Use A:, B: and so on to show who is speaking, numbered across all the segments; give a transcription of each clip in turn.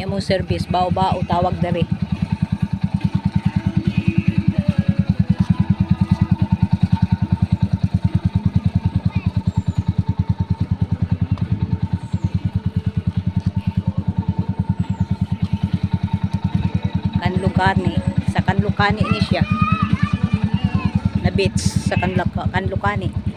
A: Kani among service bao-bao tawag dere. Kanlukani, sa Kanlukani ini siya. Na beach sa Kanlukani.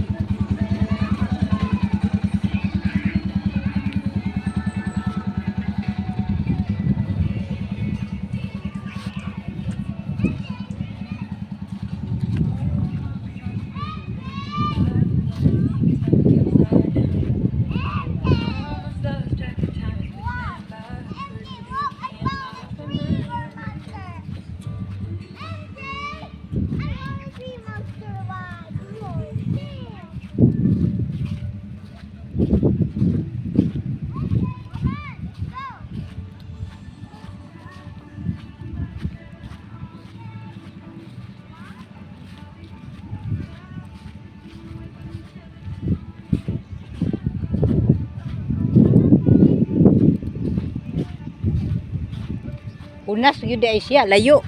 A: Unas gyud ay siya, layo.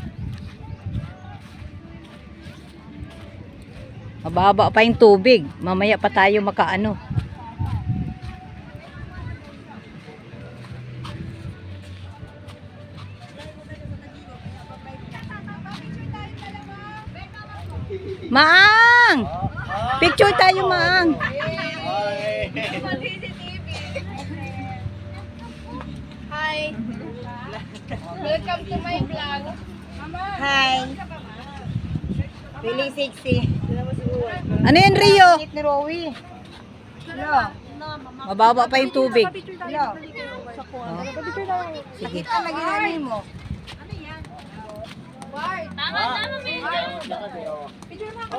A: Mababa pa yung tubig. Mamaya pa tayo makaano. Maang! Picture tayo, Maang.
B: Hi. Welcome to my vlog.
C: Hi. Feeling sexy.
A: Ano yan, Rio?
C: Ni Rowie. Hello.
A: Mababa pa yung tubig.
C: Hello.
A: Sige.
C: Nakita lagi namin mo.
B: Tama, picture mo ako.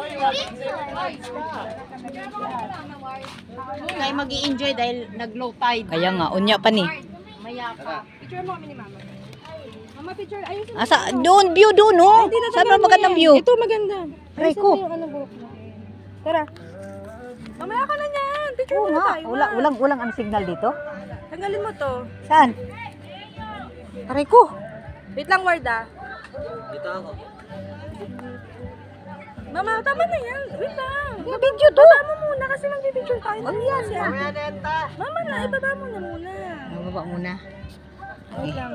C: Kaya mag-i-enjoy dahil nag-low tide.
A: Kaya nga, unya pa ni.
C: Maya pa.
B: Picture mo kami ni Mama. Mama, picture. Ayusin mo.
A: Asa, doon, view doon, oh. Saan ba magandang view?
B: Ito maganda.
A: Aray ko.
B: Ayusin mo yung ano, buhok mo. Tara. Mamaya ka na niyan. Picture
A: Oo
B: mo na
A: nga,
B: tayo.
A: walang ang signal dito.
B: Tanggalin mo to.
A: Saan? Aray ko.
B: Wait lang, Warda. Dito ako. Mama, tama na yan. Wait lang.
A: Video to.
B: Baba mo muna kasi mag-picture tayo.
A: Wag yan,
B: Mama na, ibaba mo na muna.
A: Baba muna.
B: Wait lang.